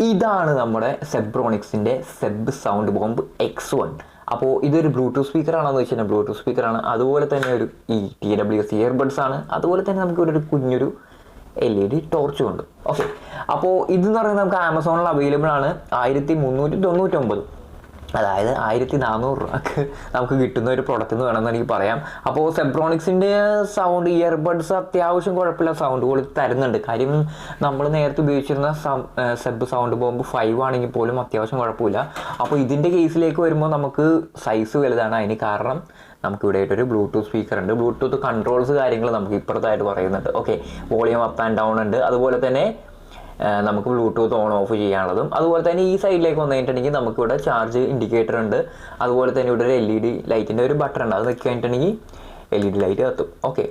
ഇതാണ് നമ്മുടെ സെബ്രോണിക്സിൻ്റെ സെബ് sound bomb X1. അപ്പോൾ ഇതൊരു ബ്ലൂടൂത്ത് സ്പീക്കറാണെന്ന് വെച്ചാൽ ബ്ലൂടൂത്ത് സ്പീക്കറാണ്. അതുപോലെ തന്നെ ഒരു ഈ TWS ഇയർബഡ്സ് ആണ്. അതുപോലെ തന്നെ നമുക്ക് ഇവിടെ ഒരു കുഞ്ഞൊരു LED ടോർച്ചും ഉണ്ട്. ഓക്കെ, അപ്പോൾ ഇതെന്ന് പറയുന്നത് നമുക്ക് ആമസോണിൽ അവൈലബിൾ ആണ്. 1399, അതായത് 1400 രൂപക്ക് നമുക്ക് കിട്ടുന്ന ഒരു പ്രൊഡക്റ്റ് എന്ന് വേണമെന്ന് എനിക്ക് പറയാം. അപ്പോൾ സെബ്രോണിക്സിൻ്റെ സൗണ്ട് ഇയർബഡ്സ് അത്യാവശ്യം കുഴപ്പമില്ല സൗണ്ട് ക്വാളിറ്റി തരുന്നുണ്ട്. കാര്യം നമ്മൾ നേരത്തെ ഉപയോഗിച്ചിരുന്ന സെബ് സൗണ്ട് ബോംബ് 5 ആണെങ്കിൽ പോലും അത്യാവശ്യം കുഴപ്പമില്ല. അപ്പോൾ ഇതിൻ്റെ കേസിലേക്ക് വരുമ്പോൾ നമുക്ക് സൈസ് വലുതാണ്. അതിന് കാരണം നമുക്കിവിടെ ആയിട്ടൊരു ബ്ലൂടൂത്ത് സ്പീക്കർ ഉണ്ട്, ബ്ലൂടൂത്ത് കൺട്രോൾസ് കാര്യങ്ങൾ നമുക്ക് ഇപ്പുറത്തായിട്ട് പറയുന്നുണ്ട്. Okay, volume up and down ഉണ്ട്. അതുപോലെ തന്നെ നമുക്ക് ബ്ലൂടൂത്ത് ഓൺ ഓഫ് ചെയ്യാനുള്ളതും. അതുപോലെ തന്നെ ഈ സൈഡിലേക്ക് വന്നു കഴിഞ്ഞിട്ടുണ്ടെങ്കിൽ നമുക്കിവിടെ ചാർജ് ഇൻഡിക്കേറ്റർ ഉണ്ട്. അതുപോലെ തന്നെ ഇവിടെ ഒരു LED ലൈറ്റിൻ്റെ ഒരു ബട്ടൺ ഉണ്ട്. അത് വെച്ച് കഴിഞ്ഞിട്ടുണ്ടെങ്കിൽ LED ലൈറ്റ് കത്തും. ഓക്കെ,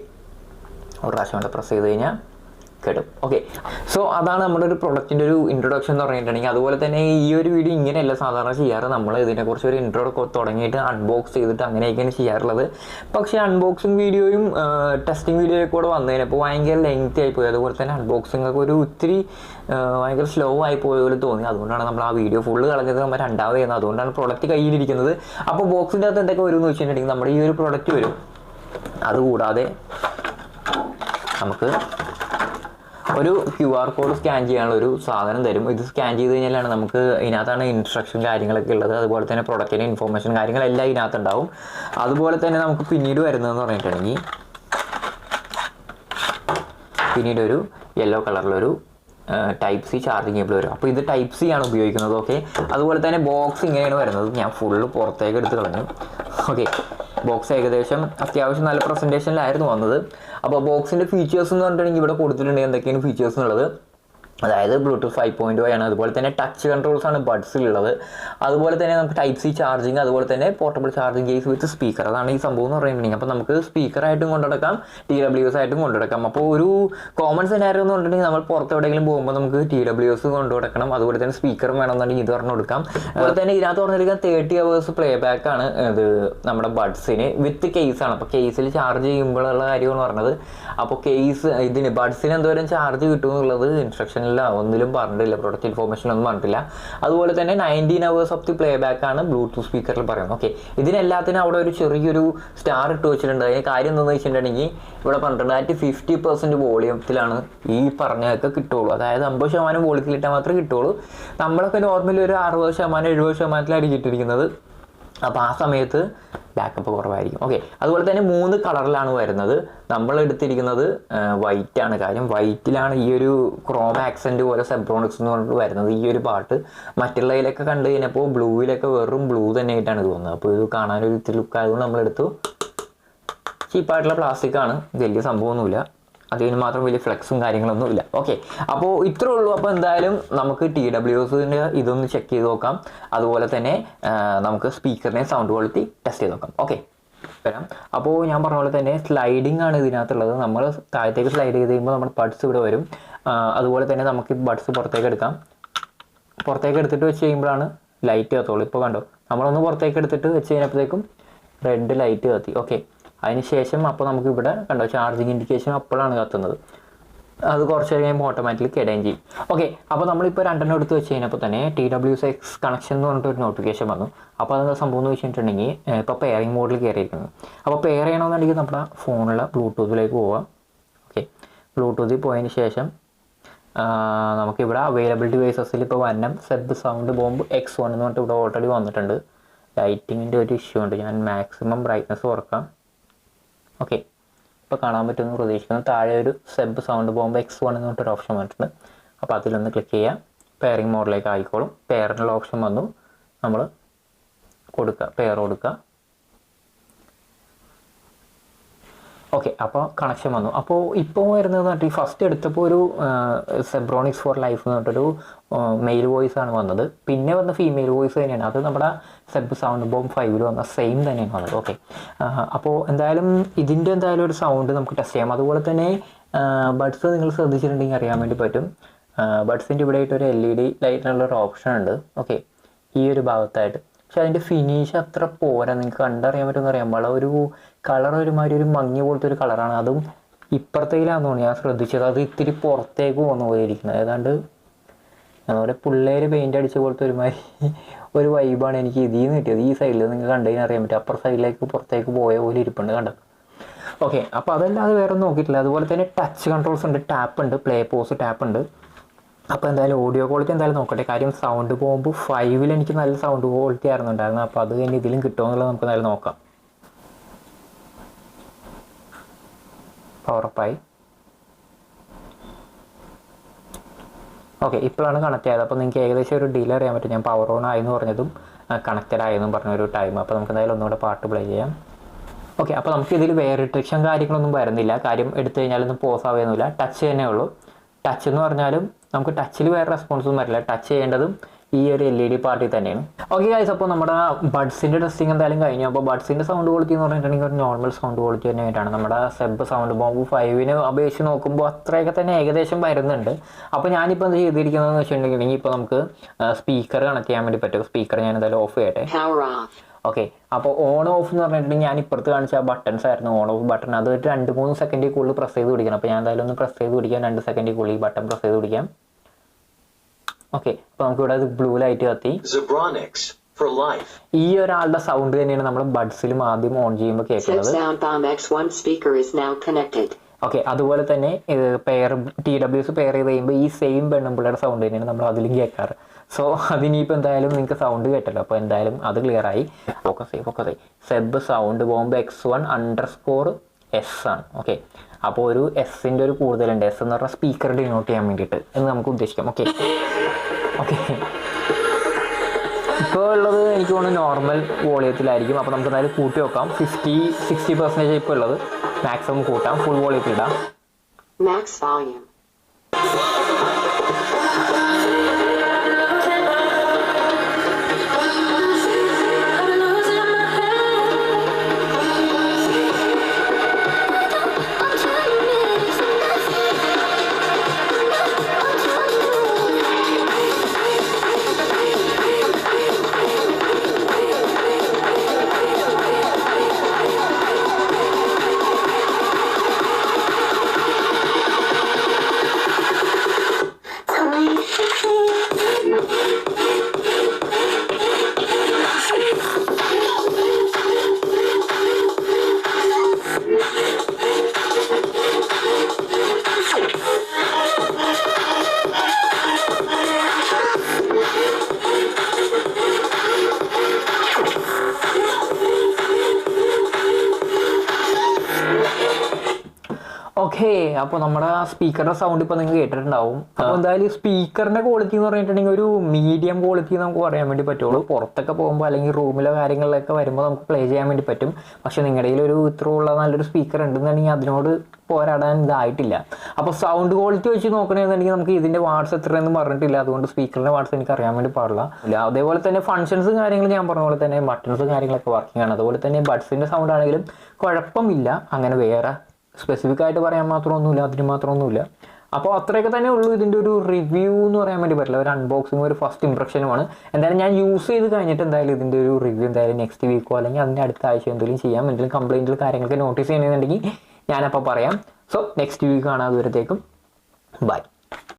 ഒരു പ്രാവശ്യം കൊണ്ട് പ്രസ് ചെയ്ത് കഴിഞ്ഞാൽ കിട്ടും. ഓക്കെ, സോ അതാണ് നമ്മുടെ ഒരു പ്രൊഡക്റ്റിൻ്റെ ഒരു ഇൻട്രൊഡക്ഷൻ എന്ന് പറഞ്ഞിട്ടുണ്ടെങ്കിൽ. അതുപോലെ തന്നെ ഈ ഒരു വീഡിയോ ഇങ്ങനെയല്ല സാധാരണ ചെയ്യാറ്. നമ്മൾ ഇതിനെക്കുറിച്ച് ഒരു ഇൻട്രോ തുടങ്ങിയിട്ട് അൺബോക്സ് ചെയ്തിട്ട് അങ്ങനെയൊക്കെയാണ് ചെയ്യാറുള്ളത്. പക്ഷേ അൺബോക്സിങ് വീഡിയോയും ടെസ്റ്റിംഗ് വീഡിയോയും കൂടെ വന്നതിനപ്പോൾ ഭയങ്കര ലെങ്തി ആയിപ്പോയി. അതുപോലെ തന്നെ അൺബോക്സിംഗ് ഒക്കെ ഒരു ഇത്തിരി ഭയങ്കര സ്ലോ ആയി പോയ പോലെ തോന്നി. അതുകൊണ്ടാണ് നമ്മൾ ആ വീഡിയോ ഫുള്ള് കളഞ്ഞത്. നമ്മൾ രണ്ടാമത് ചെയ്യുന്നത്. അതുകൊണ്ടാണ് പ്രൊഡക്റ്റ് കയ്യിലിരിക്കുന്നത്. അപ്പോൾ ബോക്സിൻ്റെ അകത്ത് എന്തൊക്കെ വരും എന്ന് വെച്ചിട്ടുണ്ടെങ്കിൽ നമ്മുടെ ഈ ഒരു പ്രൊഡക്റ്റ് വരും. അതുകൂടാതെ നമുക്ക് ഒരു QR കോഡ് സ്കാൻ ചെയ്യാനുള്ള ഒരു സാധനം തരും. ഇത് സ്കാൻ ചെയ്ത് കഴിഞ്ഞാലാണ് നമുക്ക് ഇതിനകത്താണ് ഇൻസ്ട്രക്ഷൻ കാര്യങ്ങളൊക്കെ ഉള്ളത്. അതുപോലെ തന്നെ പ്രൊഡക്റ്റിൻ്റെ ഇൻഫോർമേഷൻ കാര്യങ്ങളെല്ലാം ഇതിനകത്തുണ്ടാവും. അതുപോലെ തന്നെ നമുക്ക് പിന്നീട് വരുന്നതെന്ന് പറഞ്ഞിട്ടുണ്ടെങ്കിൽ പിന്നീട് ഒരു യെല്ലോ കളറിലൊരു Type C ചാർജിങ് കേബിൾ വരും. അപ്പോൾ ഇത് Type C ആണ് ഉപയോഗിക്കുന്നത്. ഓക്കെ, അതുപോലെ തന്നെ ബോക്സ് ഇങ്ങനെയാണ് വരുന്നത്. ഞാൻ ഫുള്ള് പുറത്തേക്ക് എടുത്ത് കളഞ്ഞു. ഓക്കെ, ബോക്സ് ഏകദേശം അത്യാവശ്യം നല്ല പ്രസൻറ്റേഷനിലായിരുന്നു വന്നത്. അപ്പോൾ ബോക്സിൻ്റെ ഫീച്ചേഴ്സ് എന്ന് പറഞ്ഞിട്ടുണ്ടെങ്കിൽ ഇവിടെ കൊടുത്തിട്ടുണ്ട് എന്തൊക്കെയാണ് ഫീച്ചേഴ്സ് എന്നുള്ളത്. അതായത് ബ്ലൂടൂത്ത് 5.0 ആണ്. അതുപോലെ തന്നെ ടച്ച് കൺട്രോൾസ് ആണ് ബഡ്സിലുള്ളത്. അതുപോലെ തന്നെ നമുക്ക് Type C ചാർജിങ്, അതുപോലെ തന്നെ portable charging case with speaker. അതാണ് ഈ സംഭവം എന്ന് പറയുന്നുണ്ടെങ്കിൽ. അപ്പോൾ നമുക്ക് സ്പീക്കറായിട്ടും കൊണ്ടുനടക്കാം, TWS ആയിട്ടും കൊണ്ടുനടക്കാം. അപ്പോൾ ഒരു കോമൺ സെനാരിയോ എന്ന് പറഞ്ഞിട്ടുണ്ടെങ്കിൽ നമ്മൾ പുറത്ത് എവിടെയെങ്കിലും പോകുമ്പോൾ നമുക്ക് TWS കൊണ്ടുനടക്കണം. അതുപോലെ തന്നെ സ്പീക്കറും വേണമെന്നുണ്ടെങ്കിൽ ഇത് പറഞ്ഞു കൊടുക്കാം. അതുപോലെ തന്നെ ഇതിനകത്ത് പറഞ്ഞിരിക്കാൻ 30 hours പ്ലേ ബാക്ക് ആണ് ഇത് നമ്മുടെ ബഡ്സിന് വിത്ത് കേസാണ്. അപ്പോൾ കേസിൽ ചാർജ് ചെയ്യുമ്പോഴുള്ള കാര്യമെന്ന് പറഞ്ഞത്. അപ്പോൾ കേസ് ഇതിന് ബഡ്സിന് എന്തോരം ചാർജ് കിട്ടുമെന്നുള്ളത് ഇൻസ്ട്രക്ഷനിൽ ഒന്നിലും പറഞ്ഞിട്ടില്ല, പ്രൊഡക്റ്റ് ഇൻഫോർമേഷനൊന്നും പറഞ്ഞിട്ടില്ല. അതുപോലെ തന്നെ 19 hours of the play back ആണ് ബ്ലൂടൂത്ത് സ്പീക്കറിൽ പറയുന്നത്. ഓക്കെ, ഇതിനെല്ലാത്തിനും അവിടെ ഒരു ചെറിയൊരു സ്റ്റാർ ഇട്ട് വെച്ചിട്ടുണ്ട്. അതിന് കാര്യം എന്താണെന്ന് വെച്ചിട്ടുണ്ടെങ്കിൽ ഇവിടെ പറഞ്ഞിട്ടുണ്ട് 50% വോളിയത്തിലാണ് ഈ പറഞ്ഞതൊക്കെ കിട്ടുള്ളൂ. അതായത് 50% വോളിയത്തിലിട്ടാൽ മാത്രമേ കിട്ടുള്ളൂ. നമ്മളൊക്കെ നോർമലി ഒരു 60% 70%ലാണ് കിട്ടിയിരിക്കുന്നത്. അപ്പോൾ ആ സമയത്ത് ബാക്കപ്പ് കുറവായിരിക്കും. ഓക്കെ, അതുപോലെ തന്നെ 3 കളറിലാണ് വരുന്നത്. നമ്മൾ എടുത്തിരിക്കുന്നത് വൈറ്റ് ആണ്. കാര്യം വൈറ്റിലാണ് ഈ ഒരു ക്രോം ആക്സെൻറ്റ് പോലെ സെബ്രോണിക്സ് എന്ന് പറഞ്ഞിട്ട് വരുന്നത് ഈ ഒരു പാർട്ട്. മറ്റുള്ളതിലൊക്കെ കണ്ടു കഴിഞ്ഞപ്പോൾ ബ്ലൂവിലൊക്കെ വെറും ബ്ലൂ തന്നെ ആയിട്ടാണ് ഇത് തോന്നുന്നത്. അപ്പോൾ ഇത് കാണാനൊരു ഇത്തിരി ലുക്ക് ആയതുകൊണ്ട് നമ്മളെടുത്തു. ചീപ്പായിട്ടുള്ള പ്ലാസ്റ്റിക് ആണ്, വലിയ സംഭവമൊന്നുമില്ല. അതിന് മാത്രം വലിയ ഫ്ലെക്സും കാര്യങ്ങളൊന്നും ഇല്ല. ഓക്കെ, അപ്പോൾ ഇത്രേ ഉള്ളൂ. അപ്പോൾ എന്തായാലും നമുക്ക് TWSൻ്റെ ഇതൊന്ന് ചെക്ക് ചെയ്ത് നോക്കാം. അതുപോലെ തന്നെ നമുക്ക് സ്പീക്കറിനെ സൗണ്ട് ക്വാളിറ്റി ടെസ്റ്റ് ചെയ്ത് നോക്കാം. ഓക്കെ, വരാം. അപ്പോൾ ഞാൻ പറഞ്ഞ പോലെ തന്നെ സ്ലൈഡിങ് ആണ് ഇതിനകത്തുള്ളത്. നമ്മൾ താഴത്തേക്ക് സ്ലൈഡ് ചെയ്ത് കഴിയുമ്പോൾ നമ്മുടെ ബഡ്സ് ഇവിടെ വരും. അതുപോലെ തന്നെ നമുക്ക് ബഡ്സ് പുറത്തേക്ക് എടുക്കാം. പുറത്തേക്ക് എടുത്തിട്ട് വെച്ച് കഴിയുമ്പോഴാണ് ലൈറ്റ് കത്തുള്ളൂ. ഇപ്പോൾ കണ്ടോ, നമ്മളൊന്ന് പുറത്തേക്ക് എടുത്തിട്ട് വെച്ച് കഴിഞ്ഞപ്പോഴത്തേക്കും റെഡ് ലൈറ്റ് കത്തി. ഓക്കെ, അതിനുശേഷം അപ്പോൾ നമുക്ക് ഇവിടെ കണ്ടോ ചാർജിങ് ഇൻഡിക്കേഷൻ അപ്പോഴാണ് കത്തുന്നത്. അത് കുറച്ച് കഴിയുമ്പോൾ ഓട്ടോമാറ്റിക്കലി കിടയും ചെയ്യും. ഓക്കെ, അപ്പോൾ നമ്മളിപ്പോൾ 2 എടുത്ത് വെച്ച് കഴിഞ്ഞപ്പോൾ തന്നെ TWS കണക്ഷൻ എന്ന് പറഞ്ഞിട്ട് ഒരു നോട്ടിഫിക്കേഷൻ വന്നു. അപ്പോൾ അതെന്താ സംഭവം എന്ന് വെച്ചിട്ടുണ്ടെങ്കിൽ ഇപ്പോൾ പെയറിംഗ് മോഡിൽ കയറിയിരിക്കുന്നത്. അപ്പോൾ പെയർ ചെയ്യണമെന്നുണ്ടെങ്കിൽ നമ്മുടെ ഫോണിലെ ബ്ലൂടൂത്തിലേക്ക് പോവാം. ഓക്കെ, ബ്ലൂടൂത്തിൽ പോയതിന് ശേഷം നമുക്കിവിടെ അവൈലബിൾ ഡിവൈസസിൽ ഇപ്പോൾ സെബ് സൗണ്ട് ബോംബ് X1 എന്ന് പറഞ്ഞിട്ട് ഇവിടെ ഓൾറെഡി വന്നിട്ടുണ്ട്. ലൈറ്റിങ്ങിൻ്റെ ഒരു ഇഷ്യൂ ഉണ്ട്. ഞാൻ മാക്സിമം ബ്രൈറ്റ്നസ് കുറക്കാം. ഓക്കെ, ഇപ്പോൾ കാണാൻ പറ്റുമെന്ന് പ്രതീക്ഷിക്കുന്നു. താഴെ ഒരു സെബ് സൗണ്ട് ബോംബ് X1 എന്ന് പറഞ്ഞിട്ടൊരു ഓപ്ഷൻ വന്നിട്ടുണ്ട്. അപ്പോൾ അതിലൊന്ന് ക്ലിക്ക് ചെയ്യാം. പെയറിംഗ് മോഡിലേക്ക് ആയിക്കോളും. പെയറിനുള്ള ഓപ്ഷൻ വന്നു, നമ്മൾ കൊടുക്കുക, പെയർ കൊടുക്കുക. ഓക്കെ, അപ്പോൾ കണക്ഷൻ വന്നു. അപ്പോൾ ഇപ്പോൾ വരുന്നത് പറഞ്ഞിട്ട് ഫസ്റ്റ് എടുത്തപ്പോൾ ഒരു സെബ്രോണിക്സ് ഫോർ ലൈഫ് എന്ന് പറഞ്ഞിട്ടൊരു മെയിൽ വോയിസ് ആണ് വന്നത്. പിന്നെ വന്ന ഫീമെയിൽ വോയിസ് തന്നെയാണ്. അത് നമ്മുടെ സെബ് സൗണ്ട് ബോംബ് 5 വന്ന സെയിം തന്നെയാണ് വന്നത്. ഓക്കെ, അപ്പോൾ എന്തായാലും ഇതിൻ്റെ എന്തായാലും ഒരു സൗണ്ട് നമുക്ക് ടെസ്റ്റ് ചെയ്യാം. അതുപോലെ തന്നെ ബഡ്സ് നിങ്ങൾ ശ്രദ്ധിച്ചിട്ടുണ്ടെങ്കിൽ അറിയാൻ വേണ്ടി പറ്റും. ബഡ്സിൻ്റെ ഇവിടെ ആയിട്ട് ഒരു LED ലൈറ്റിനുള്ളൊരു ഓപ്ഷൻ ഉണ്ട്. ഓക്കെ, ഈ ഒരു ഭാഗത്തായിട്ട്. പക്ഷെ അതിൻ്റെ ഫിനിഷ് അത്ര പോരാ. നിങ്ങൾക്ക് കണ്ടറിയാൻ പറ്റുമെന്ന് അറിയാം. ഒരു കളർ ഒരുമാതിരി ഒരു മങ്ങിയ പോലത്തെ ഒരു കളറാണ്. അതും ഇപ്പുറത്തേലാണെന്ന് തോന്നുന്നു ഞാൻ ശ്രദ്ധിച്ചത്. അത് ഇത്തിരി പുറത്തേക്ക് പോകുന്ന പോലെ ഇരിക്കുന്നത്. ഏതാണ്ട് അതുപോലെ പിള്ളേർ പെയിൻ്റ് അടിച്ച പോലത്തെ ഒരുമാതിരി ഒരു വൈബാണ് എനിക്ക് ഇതിൽ നിന്ന് കിട്ടിയത്. ഈ സൈഡിൽ നിങ്ങൾക്ക് കണ്ടതിന് അറിയാൻ പറ്റും, അപ്പുറ സൈഡിലേക്ക് പുറത്തേക്ക് പോയ പോലെ ഇരിപ്പുണ്ട് കണ്ടത്. ഓക്കെ, അപ്പോൾ അതല്ലാതെ വേറെ ഒന്നും നോക്കിയിട്ടില്ല. അതുപോലെ തന്നെ ടച്ച് കൺട്രോൾസ് ഉണ്ട്, ടാപ്പ് ഉണ്ട്, പ്ലേ പോസ് ടാപ്പ് ഉണ്ട്. അപ്പോൾ എന്തായാലും ഓഡിയോ ക്വാളിറ്റി എന്തായാലും നോക്കട്ടെ. കാര്യം സൗണ്ട് പോകുമ്പോൾ 5 എനിക്ക് നല്ല സൗണ്ട് ക്വാളിറ്റി ആയിരുന്നുണ്ടായിരുന്നു. അപ്പോൾ അത് തന്നെ ഇതിലും കിട്ടുമോ എന്നുള്ളത് നമുക്ക് എന്തായാലും നോക്കാം. പവറപ്പായി. ഓക്കെ, ഇപ്പോഴാണ് കണക്ട് ആയത്. അപ്പോൾ നിങ്ങൾക്ക് ഏകദേശം ഒരു ഡിലേ അറിയാൻ പറ്റും. ഞാൻ പവർ ഓൺ ആയെന്ന് പറഞ്ഞതും കണക്റ്റഡ് ആയെന്നും പറഞ്ഞൊരു ടൈം. അപ്പോൾ നമുക്ക് എന്തായാലും ഒന്നുകൂടെ പാട്ട് പ്ലേ ചെയ്യാം. ഓക്കെ, അപ്പോൾ നമുക്ക് ഇതിൽ വേറെ റിസ്ട്രിക്ഷൻ കാര്യങ്ങളൊന്നും വരുന്നില്ല. കാര്യം എടുത്തു കഴിഞ്ഞാലൊന്നും പോസ് ആവുകയൊന്നുമില്ല. ടച്ച് തന്നെ ഉള്ളൂ. ടച്ച് എന്ന് പറഞ്ഞാലും നമുക്ക് ടച്ചിൽ വേറെ റെസ്പോൺസൊന്നും വരില്ല. ടച്ച് ചെയ്യേണ്ടതും ഈ ഒരു LED പാർട്ടി തന്നെയാണ്. ഓക്കെ ഗൈസ്, അപ്പോൾ നമ്മുടെ ബഡ്സിൻ്റെ ടെസ്റ്റിംഗ് എന്തായാലും കഴിഞ്ഞു. അപ്പോൾ ബഡ്സിൻ്റെ സൗണ്ട് ക്വാളിറ്റി എന്ന് പറഞ്ഞിട്ടുണ്ടെങ്കിൽ ഒരു നോർമൽ സൗണ്ട് ക്വാളിറ്റി തന്നെ ആയിട്ടാണ്. നമ്മുടെ സെബ് സൗണ്ട് ബോംബ് 5 അപേക്ഷിച്ച് നോക്കുമ്പോൾ അത്രയൊക്കെ തന്നെ ഏകദേശം വരുന്നുണ്ട്. അപ്പോൾ ഞാനിപ്പോൾ എന്ത് ചെയ്തിരിക്കുന്നതെന്ന് വെച്ചിട്ടുണ്ടെങ്കിൽ ഇപ്പോൾ നമുക്ക് സ്പീക്കർ കണക്ട് ചെയ്യാൻ വേണ്ടി പറ്റും. സ്പീക്കർ ഞാൻ എന്തായാലും ഓഫ് ചെയ്യട്ടെ. ഓക്കെ, അപ്പോൾ ഓൺ ഓഫ് എന്ന് പറഞ്ഞിട്ടുണ്ടെങ്കിൽ ഞാൻ ഇപ്പുറത്ത് കാണിച്ച ബട്ടൺസ് ആയിരുന്നു ഓൺ ഓഫ് ബട്ടൺ. അത് 2-3 സെക്കൻഡിൽ കൂടുതൽ പ്രസ് ചെയ്ത് പിടിക്കണം. അപ്പോൾ ഞാൻ എന്തായാലും ഒന്ന് പ്രസ് ചെയ്ത് പിടിക്കാം. 2 സെക്കൻഡിൽ കൂടുതൽ ഈ ബട്ടൺ പ്രസ് ചെയ്ത് പിടിക്കാം. ഓക്കെ, അപ്പോൾ നമുക്ക് ഇവിടെ ബ്ലൂ ലൈറ്റ് കത്തി. Zebronics for life. ഈ ഒരാളുടെ സൗണ്ട് തന്നെയാണ് നമ്മൾ ബഡ്സിലും ആദ്യം ഓൺ ചെയ്യുമ്പോൾ കേൾക്കുന്നത്. ഓക്കെ, അതുപോലെ തന്നെ TWS പെയർ ചെയ്ത് കഴിയുമ്പോൾ ഈ സെയിം പെണ്ണുമ്പിള്ളയുടെ സൗണ്ട് തന്നെയാണ് നമ്മൾ അതിലും കേൾക്കാറ്. സോ അതിനിപ്പോൾ എന്തായാലും നിങ്ങൾക്ക് സൗണ്ട് കേട്ടല്ലോ. അപ്പോൾ എന്തായാലും അത് ക്ലിയർ ആയി. ഫോക്കസ് സെബ് സൗണ്ട് ബോംബ് X1_S ആണ്. ഓക്കെ, അപ്പോൾ ഒരു എസിൻ്റെ ഒരു കൂടുതലുണ്ട്. എസ് എന്ന് പറഞ്ഞാൽ സ്പീക്കർ ഡിനോട്ട് ചെയ്യാൻ വേണ്ടിയിട്ട് എന്ന് നമുക്ക് ഉദ്ദേശിക്കാം. ഓക്കെ, ഇപ്പോൾ ഉള്ളത് എനിക്ക് തോന്നുന്നു നോർമൽ വോളിയത്തിലായിരിക്കും. അപ്പോൾ നമുക്ക് എന്തായാലും കൂട്ടി നോക്കാം. 50-60% ഇപ്പോൾ ഉള്ളത്. മാക്സിമം കൂട്ടാം, ഫുൾ വോളിയത്തിൽ ഇടാം. Max volume. ഓക്കെ, അപ്പോൾ നമ്മുടെ സ്പീക്കറിൻ്റെ സൗണ്ട് ഇപ്പോൾ നിങ്ങൾ കേട്ടിട്ടുണ്ടാവും. അപ്പോൾ എന്തായാലും സ്പീക്കറിൻ്റെ ക്വാളിറ്റി എന്ന് പറഞ്ഞിട്ടുണ്ടെങ്കിൽ ഒരു മീഡിയം ക്വാളിറ്റി നമുക്ക് പറയാൻ വേണ്ടി പറ്റുള്ളൂ. പുറത്തൊക്കെ പോകുമ്പോൾ അല്ലെങ്കിൽ റൂമിലോ കാര്യങ്ങളിലൊക്കെ വരുമ്പോൾ നമുക്ക് പ്ലേ ചെയ്യാൻ വേണ്ടി പറ്റും. പക്ഷേ നിങ്ങളുടെ കയ്യിൽ ഒരു ഇത്രയുള്ള നല്ലൊരു സ്പീക്കർ ഉണ്ടെന്നുണ്ടെങ്കിൽ അതിനോട് പോരാടാൻ ഇതായിട്ടില്ല. അപ്പോൾ സൗണ്ട് ക്വാളിറ്റി വെച്ച് നോക്കണമെന്നുണ്ടെങ്കിൽ നമുക്ക് ഇതിൻ്റെ വാട്ട്സ് എത്രയെന്ന് പറഞ്ഞിട്ടില്ല. അതുകൊണ്ട് സ്പീക്കറിൻ്റെ വാട്ട്സ് എനിക്ക് അറിയാൻ വേണ്ടി പാടില്ല. അതേപോലെ തന്നെ ഫങ്ഷൻസ് കാര്യങ്ങൾ ഞാൻ പറഞ്ഞ പോലെ തന്നെ ബട്ടൺസ് കാര്യങ്ങളൊക്കെ വർക്കിംഗ് ആണ്. അതുപോലെ തന്നെ ബഡ്സിൻ്റെ സൗണ്ട് ആണെങ്കിലും കുഴപ്പമില്ല. അങ്ങനെ വേറെ സ്പെസിഫിക് ആയിട്ട് പറയാൻ മാത്രമൊന്നുമില്ല, അതിന് മാത്രമൊന്നുമില്ല. അപ്പോൾ അത്രയൊക്കെ തന്നെ ഉള്ളൂ. ഇതിൻ്റെ ഒരു റിവ്യൂ എന്ന് പറയാൻ വേണ്ടി പറ്റില്ല. ഒരു അൺബോക്സിങ്, ഒരു ഫസ്റ്റ് ഇംപ്രഷനുമാണ്. എന്തായാലും ഞാൻ യൂസ് ചെയ്ത് കഴിഞ്ഞിട്ട് എന്തായാലും ഇതിൻ്റെ ഒരു റിവ്യൂ എന്തായാലും നെക്സ്റ്റ് വീക്കോ അല്ലെങ്കിൽ അതിൻ്റെ അടുത്ത ആഴ്ച എന്തെങ്കിലും ചെയ്യാം. എന്തെങ്കിലും കംപ്ലയിൻറ്റുകൾ കാര്യങ്ങളൊക്കെ നോട്ടീസ് ചെയ്യണമെന്നുണ്ടെങ്കിൽ ഞാനപ്പോൾ പറയാം. സോ നെക്സ്റ്റ് വീക്ക് കാണാം. അതുവരത്തേക്കും ബൈ.